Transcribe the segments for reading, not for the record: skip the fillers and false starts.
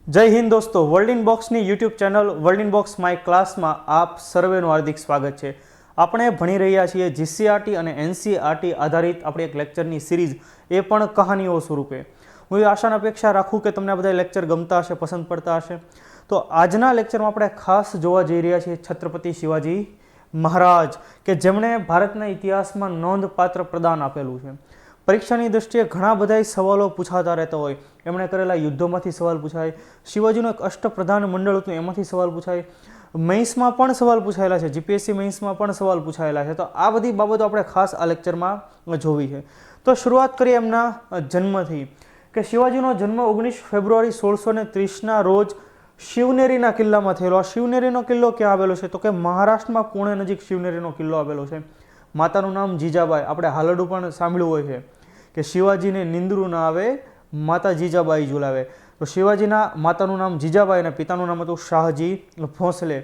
જય હિન્દ દોસ્તો, world in બોક્સની YouTube channel world in box my ક્લાસમાં આપ સર્વેનું હાર્દિક સ્વાગત છે. આપણે ભણી રહ્યા છીએ જીસીઆરટી અને એનસીઆરટી આધારિત આપણી એક લેક્ચરની સિરીઝ, એ પણ કહાનીઓ સ્વરૂપે. હું એ આશાની અપેક્ષા રાખું કે તમને આ બધા લેક્ચર ગમતા હશે, પસંદ પડતા હશે. તો આજના લેક્ચરમાં આપણે ખાસ જોવા જઈ રહ્યા છીએ છત્રપતિ શિવાજી મહારાજ, કે જેમણે ભારતના ઇતિહાસમાં નોંધપાત્ર પ્રદાન આપેલું છે. પરીક્ષાની દૃષ્ટિએ ઘણા બધા સવાલો પૂછાતા રહેતા હોય. એમણે કરેલા યુદ્ધોમાંથી સવાલ પૂછાય, શિવાજીનું એક અષ્ટપ્રધાન મંડળ હતું એમાંથી સવાલ પૂછાય, મેઇન્સમાં પણ સવાલ પૂછાયેલા છે, જીપીએસસી મેઇન્સમાં પણ સવાલ પૂછાયેલા છે. તો આ બધી બાબતો આપણે ખાસ આ લેક્ચરમાં જોવી છે. તો શરૂઆત કરીએ એમના જન્મથી, કે શિવાજીનો જન્મ 19 ફેબ્રુઆરી 1630ના રોજ શિવનેરીના કિલ્લામાં થયેલો. આ શિવનેરીનો કિલ્લો ક્યાં આવેલો છે? તો કે મહારાષ્ટ્રમાં પુણે નજીક શિવનેરીનો કિલ્લો આવેલો છે. માતાનું નામ જીજાબાઈ. આપણે હાલરડું પણ સાંભળ્યું હોય છે કે શિવાજીને નિંદ્રું ના આવે, માતા જીજાબાઈ ઝુલાવે. તો શિવાજીના માતાનું નામ જીજાબાઈ અને પિતાનું નામ હતું શાહજી ભોંસલે.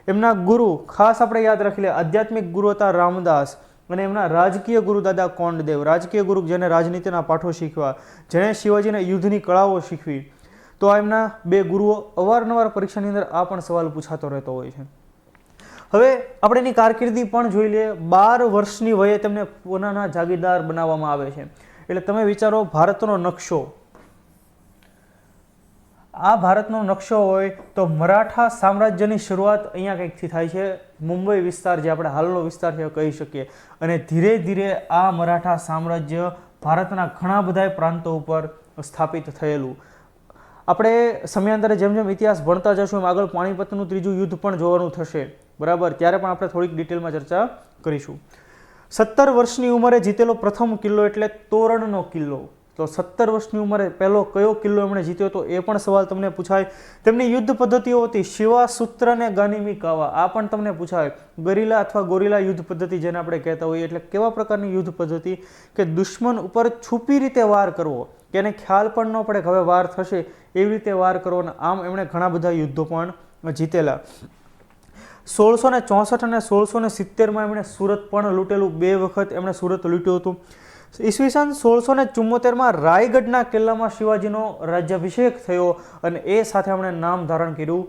એમના ગુરુ ખાસ આપણે યાદ રાખી લે, આધ્યાત્મિક ગુરુ હતા રામદાસ, અને એમના રાજકીય ગુરુ દાદા કોંડદેવ. રાજકીય ગુરુ જેને રાજનીતિના પાઠો શીખવા, જેણે શિવાજીને યુદ્ધની કળાઓ શીખવી. તો આ એમના બે ગુરુઓ. અવારનવાર પરીક્ષાની અંદર આ પણ સવાલ પૂછાતો રહેતો હોય છે. હવે આપણે એની કારકિર્દી પણ જોઈ લઈએ. 12 વર્ષની વયે તેમને પૂનાના જાગીરદાર બનાવવામાં આવે છે. એટલે તમે વિચારો, ભારતનો નકશો, આ ભારતનો નકશો હોય તો મરાઠા સામ્રાજ્યની શરૂઆત અહીંયા કંઈકથી થાય છે. મુંબઈ વિસ્તાર, જે આપણે હાલનો વિસ્તાર છે કહી શકીએ. અને ધીરે ધીરે આ મરાઠા સામ્રાજ્ય ભારતના ઘણા બધા પ્રાંતો ઉપર સ્થાપિત થયેલું. આપણે સમયાંતરે જેમ જેમ ઇતિહાસ ભણતા જશું એમ આગળ પાણીપતનું ત્રીજું યુદ્ધ પણ જોવાનું થશે, બરાબર? ત્યારે પણ આપણે થોડીક ડિટેલમાં ચર્ચા કરીશું. 17 વર્ષની ઉંમરે જીતેલો પ્રથમ કિલ્લો એટલે તોરણનો કિલ્લો. તો 17 વર્ષની ઉંમરે પહેલો કયો કિલ્લો એમણે જીત્યો હતો, એ પણ સવાલ તમને પૂછાય. તેમની યુદ્ધ પદ્ધતિઓ હતી શિવા, સૂત્ર ને ગાનિમી કાવા. આ પણ તમને પૂછાય. ગરિલા અથવા ગોરિલા યુદ્ધ પદ્ધતિ જેને આપણે કહેતા હોઈએ, એટલે કેવા પ્રકારની યુદ્ધ પદ્ધતિ કે દુશ્મન ઉપર છુપી રીતે વાર કરવો, કે એને ખ્યાલ પણ ન પડે કે હવે વાર થશે, એવી રીતે વાર કરવો. અને આમ એમણે ઘણા બધા યુદ્ધો પણ જીતેલા. 1664 અને 1670માં એમણે સુરત પણ લૂંટેલું. 2 વખત એમણે સુરત લૂંટ્યું હતું. ઈસવીસન 1674માં રાયગઢના કિલ્લામાં શિવાજીનો રાજ્યાભિષેક થયો, અને એ સાથે એમણે નામ ધારણ કર્યું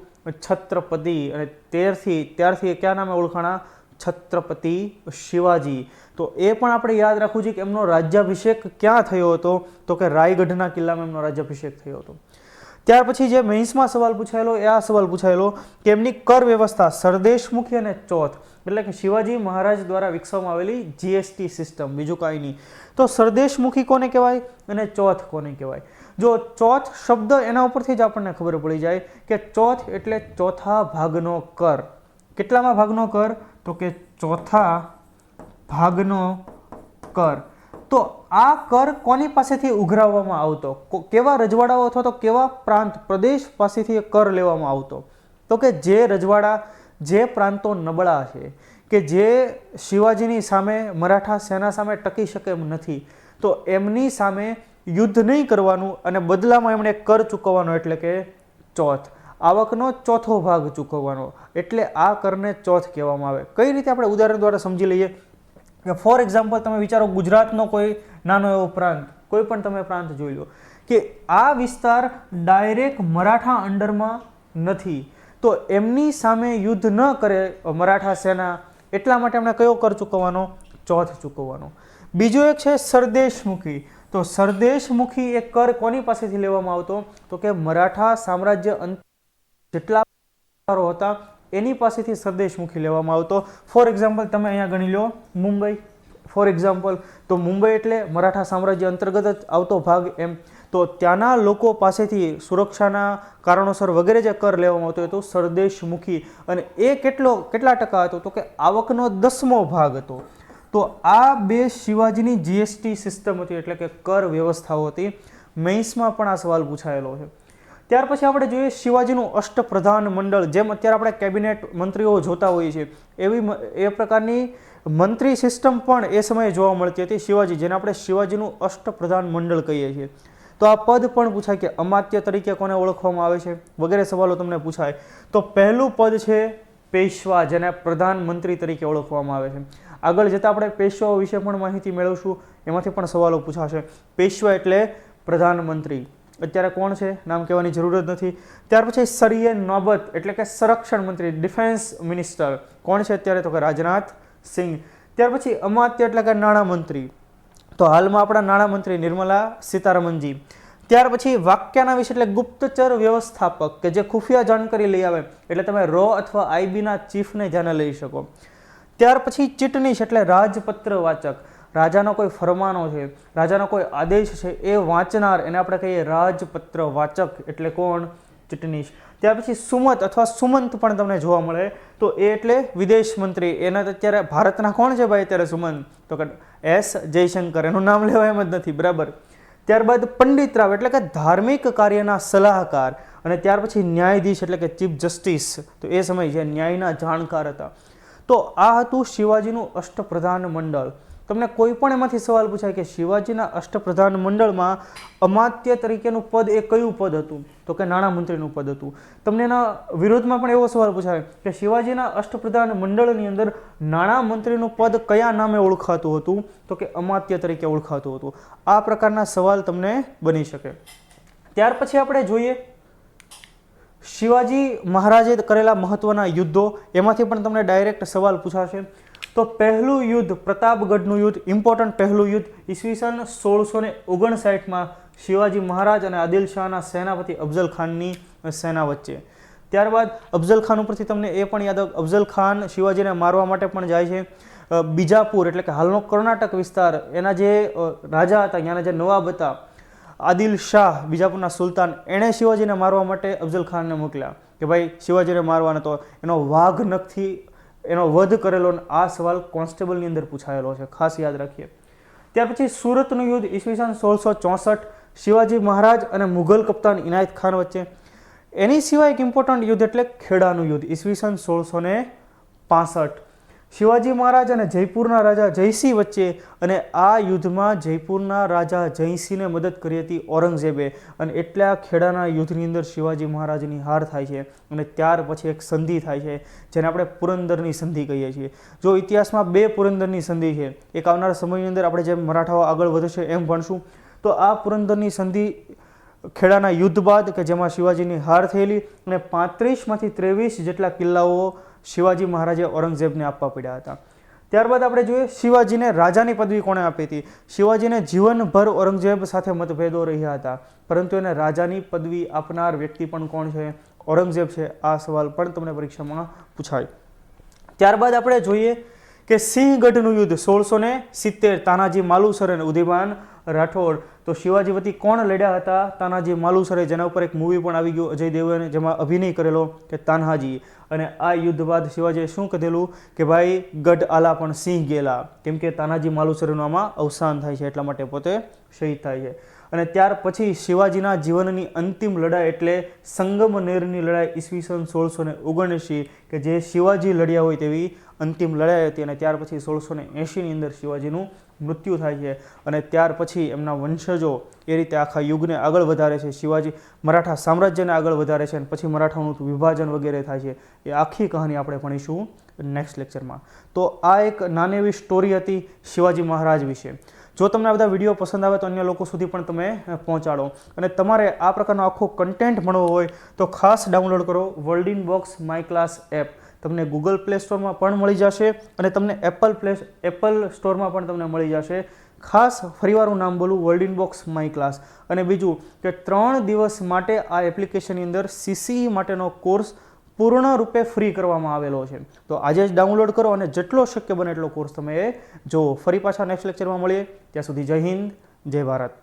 છત્રપતિ. અને ત્યારથી કયા નામે ઓળખાણા? છત્રપતિ શિવાજી. તો એ પણ આપણે યાદ રાખવું છે કે એમનો રાજ્યાભિષેક ક્યાં થયો હતો? તો કે રાયગઢના કિલ્લામાં એમનો રાજ્યાભિષેક થયો હતો. ત્યાર પછી જે મેઇન્સમાં સવાલ પૂછાયેલો, એ આ સવાલ પૂછાયેલો કે એમની કર વ્યવસ્થા સરદેશમુખી અને ચોથ, એટલે કે શિવાજી મહારાજ દ્વારા વિકસાવવામાં આવેલી જીએસટી સિસ્ટમ, બીજું કાંઈ નહીં. તો સરદેશમુખી કોને કહેવાય અને ચોથ કોને કહેવાય? જો ચોથ શબ્દ, એના ઉપરથી જ આપણને ખબર પડી જાય કે ચોથ એટલે ચોથા ભાગનો કર. કેટલામાં ભાગનો કર? તો કે ચોથા ભાગનો કર. તો આ કર કોની પાસેથી ઉઘરાવવામાં આવતો? કેવા રજવાડાઓ અથવા તો કેવા પ્રાંત, પ્રદેશ પાસેથી કર લેવામાં આવતો? તો કે જે રજવાડા, જે પ્રાંતો નબળા છે, કે જે શિવાજીની સામે, મરાઠા સેના સામે ટકી શકે એમ નથી, તો એમની સામે યુદ્ધ નહીં કરવાનું અને બદલામાં એમણે કર ચૂકવવાનો, એટલે કે ચોથ. આવકનો ચોથો ભાગ ચૂકવવાનો, એટલે આ કરને ચોથ કહેવામાં આવે. કઈ રીતે આપણે ઉદાહરણ દ્વારા સમજી લઈએ કે ફોર એક્ઝામ્પલ તમે વિચારો, ગુજરાતનો કોઈ નાનો એવો પ્રાંત, કોઈ પણ તમે પ્રાંત જોઈ લો, કે આ વિસ્તાર ડાયરેક્ટ મરાઠા અંડરમાં નથી, તો એમની સામે યુદ્ધ ન કરે મરાઠા સેના, એટલા માટે એમણે કયો કર ચૂકવવાનો? ચોથ ચૂકવવાનો. બીજો એક છે સરદેશમુખી. તો સરદેશમુખી એ કર કોની પાસેથી લેવામાં આવતો? તો કે મરાઠા સામ્રાજ્ય જેટલા હતા એની પાસેથી સરદેશમુખી લેવામાં આવતો. ફોર એક્ઝામ્પલ તમે અહીંયા ગણી લો મુંબઈ, ફોર એક્ઝામ્પલ. તો મુંબઈ એટલે મરાઠા સામ્રાજ્ય અંતર્ગત જ આવતો ભાગ એમ. તો ત્યાંના લોકો પાસેથી સુરક્ષાના કારણોસર વગેરે જે કર લેવામાં આવતો હતો સરદેશમુખી. અને એ કેટલા ટકા હતો? તો કે આવકનો 10મો ભાગ હતો. તો આ બે શિવાજીની જીએસટી સિસ્ટમ હતી, એટલે કે કર વ્યવસ્થાઓ હતી. મેઇન્સમાં પણ આ સવાલ પૂછાયેલો છે. ત્યાર પછી આપણે જોઈએ શિવાજીનું અષ્ટપ્રધાન મંડળ. જેમ અત્યારે આપણે કેબિનેટ મંત્રીઓ જોતા હોઈએ છીએ, એ પ્રકારની મંત્રી સિસ્ટમ પણ એ સમયે જોવા મળતી હતી શિવાજી, જેને આપણે શિવાજીનું અષ્ટપ્રધાન મંડળ કહીએ છીએ. તો આ પદ પણ પૂછાય કે અમાત્ય તરીકે કોને ઓળખવામાં આવે છે, વગેરે સવાલો તમને પૂછાય. તો પહેલું પદ છે પેશવા, જેને પ્રધાનમંત્રી તરીકે ઓળખવામાં આવે છે. આગળ જતાં આપણે પેશવાઓ વિશે પણ માહિતી મેળવશું, એમાંથી પણ સવાલો પૂછાશે. પેશવા એટલે પ્રધાનમંત્રી. અત્યારે કોણ છે નામ કહેવાની જરૂર જ નથી. ત્યાર પછી સરીએ નોબત એટલે કે સંરક્ષણ મંત્રી, ડિફેન્સ મિનિસ્ટર, કોણ છે અત્યારે તો કે રાજનાથ સિંહ. ત્યાર પછી અમાત્ય એટલે કે નાણામંત્રી, તો હાલમાં આપણા નાણામંત્રી નિર્મલા સીતારમણજી. ત્યાર પછી વાક્યાનાવિશ એટલે ગુપ્તચર વ્યવસ્થાપક કે જે ખુફિયા જાણકારી લઈ આવે, એટલે તમે રો અથવા આઈબીના ચીફને ધ્યાને લઈ શકો. ત્યાર પછી ચીટનીશ એટલે રાજપત્ર વાચક, રાજાનો કોઈ ફરમાનો છે, રાજાનો કોઈ આદેશ છે એ વાંચનાર એને આપણે કહીએ રાજપત્ર વાચક, એટલે કોણ? ચીટનીશ. ત્યાર પછી સુમત અથવા સુમંત પણ તમને જોવા મળે, તો એ એટલે વિદેશ મંત્રી. એના અત્યારે ભારતના કોણ છે ભાઈ અત્યારે સુમંત? તો કે એસ જયશંકર, એનું નામ લેવા એમ જ નથી, બરાબર. ત્યારબાદ પંડિતરાવ એટલે કે ધાર્મિક કાર્યના સલાહકાર, અને ત્યાર પછી ન્યાયાધીશ એટલે કે ચીફ જસ્ટિસ, તો એ સમય છે ન્યાયના જાણકાર હતા. તો આ હતું શિવાજીનું અષ્ટપ્રધાન મંડળ. તમને કોઈ પણ એમાંથી સવાલ પૂછાય કે શિવાજીના અષ્ટપ્રધાન મંડળમાં અમાત્ય તરીકેનું પદ એ કયું પદ હતું? તો કે નાણામંત્રીનું પદ હતું. તમને એના વિરોધમાં પણ એવો સવાલ પૂછાય કે શિવાજીના અષ્ટપ્રધાન મંડળની અંદર નાણામંત્રીનું પદ કયા નામે ઓળખાતું હતું? તો કે અમાત્ય તરીકે ઓળખાતું હતું. આ પ્રકારના સવાલ તમને બની શકે. ત્યાર પછી આપણે જોઈએ શિવાજી મહારાજે કરેલા મહત્વના યુદ્ધો, એમાંથી પણ તમને ડાયરેક્ટ સવાલ પૂછાશે. તો પહેલું યુદ્ધ પ્રતાપગઢનું યુદ્ધ, ઇમ્પોર્ટન્ટ પહેલું યુદ્ધ ઈસવીસન 1659માં શિવાજી મહારાજ અને આદિલ શાહના સેનાપતિ અફઝલ ખાનની સેના વચ્ચે. ત્યારબાદ અફઝલ ખાન ઉપરથી તમને એ પણ યાદ આવે, અફઝલ ખાન શિવાજીને મારવા માટે પણ જાય છે. બીજાપુર એટલે કે હાલનો કર્ણાટક વિસ્તાર, એના જે રાજા હતા, ત્યાંના જે નવાબ હતા, આદિલ શાહ બીજાપુરના સુલતાન, એણે શિવાજીને મારવા માટે અફઝલ ખાનને મોકલ્યા કે ભાઈ શિવાજીને મારવાના, તો એનો વાઘ નખથી એનો વધ કરેલો. આ સવાલ કોન્સ્ટેબલની અંદર પૂછાયેલો છે, ખાસ યાદ રાખીએ. ત્યાર પછી સુરતનું યુદ્ધ ઈસવીસન 1664 શિવાજી મહારાજ અને મુઘલ કપ્તાન ઇનાયત ખાન વચ્ચે. એની સિવાય એક ઇમ્પોર્ટન્ટ યુદ્ધ એટલે ખેડાનું યુદ્ધ ઈસવીસન 1665 શિવાજી મહારાજ અને જયપુરના રાજા જયસિંહ વચ્ચે. અને આ યુદ્ધમાં જયપુરના રાજા જયસિંહને મદદ કરી હતી ઔરંગઝેબે, અને એટલા ખેડાના યુદ્ધની અંદર શિવાજી મહારાજની હાર થાય છે. અને ત્યાર પછી એક સંધિ થાય છે જેને આપણે પુરંદરની સંધિ કહીએ છીએ. જો ઇતિહાસમાં બે પુરંદરની સંધિ છે, એક આવનારા સમયની અંદર આપણે જેમ મરાઠાઓ આગળ વધશે એમ ભણશું, તો આ પુરંદરની સંધિ ખેડાના યુદ્ધ બાદ કે જેમાં શિવાજીની હાર થયેલી, અને 35માંથી 23 જેટલા કિલ્લાઓ શિવાજી મહારાજે ઔરંગઝેબને આપવા પડ્યા હતા. ત્યારબાદ આપણે જોઈએ શિવાજીને રાજાની પદવી કોણે આપી હતી. શિવાજીને જીવનભર ઔરંગઝેબ સાથે મતભેદો રહ્યા હતા, પરંતુ એને રાજાની પદવી આપનાર વ્યક્તિ પણ કોણ છે? ઔરંગઝેબ છે. આ સવાલ પણ તમને પરીક્ષામાં પૂછાય. ત્યારબાદ આપણે જોઈએ કે સિંહગઢનું યુદ્ધ 1670 તાનાજી માલુસરે અને ઉદયભાન રાઠોડ. તો શિવાજી વતી કોણ લડ્યા હતા? તાનાજી માલુસરે, જેના ઉપર એક મૂવી પણ આવી ગયું અજય દેવગણે, જેમાં અભિનય કરેલો કે તાન્હાજી. અને આ યુદ્ધ બાદ શિવાજીએ શું કહેલું કે ભાઈ ગઢ આલા પણ સિંહ ગેલા, કેમ કે તાનાજી માલુસરેનું આમાં અવસાન થાય છે, એટલા માટે પોતે શહીદ થાય છે. અને ત્યાર પછી શિવાજીના જીવનની અંતિમ લડાઈ એટલે સંગમનેરની લડાઈ ઈસવીસન 1679 કે જે શિવાજી લડ્યા હોય તેવી અંતિમ લડાઈ હતી. અને ત્યાર પછી 1680ની અંદર શિવાજીનું મૃત્યુ થાય છે. અને ત્યાર પછી એમના વંશજો એ રીતે આખા યુગને આગળ વધારે છે. શિવાજી મરાઠા સામ્રાજ્યને આગળ વધારે છે, અને પછી મરાઠાનું વિભાજન વગેરે થાય છે. એ આખી કહાની આપણે ભણીશું નેક્સ્ટ લેક્ચરમાં. તો આ એક નાની એવી સ્ટોરી હતી શિવાજી મહારાજ વિશે. જો તમને આ બધા વિડીયો પસંદ આવે તો અન્ય લોકો સુધી પણ તમે પહોંચાડો. અને તમારે આ પ્રકારનો આખો કન્ટેન્ટ ભણવો હોય તો ખાસ ડાઉનલોડ કરો world in box my class app. તમને ગૂગલ પ્લે સ્ટોરમાં પણ મળી જશે, અને તમને એપલ સ્ટોરમાં પણ તમને મળી જશે. ખાસ ફરીવાર હું નામ બોલું, world in box my class. અને બીજું કે 3 દિવસ માટે આ એપ્લિકેશનની અંદર સીસીઈ માટેનો કોર્સ પૂર્ણ રૂપે ફ્રી કરવામાં આવેલો છે. તો આજે જ ડાઉનલોડ કરો અને જેટલો શક્ય બને એટલો કોર્સ તમે એ જુઓ. ફરી પાછા નેક્સ્ટ લેક્ચરમાં મળીએ. ત્યાં સુધી જય હિન્દ, જય ભારત.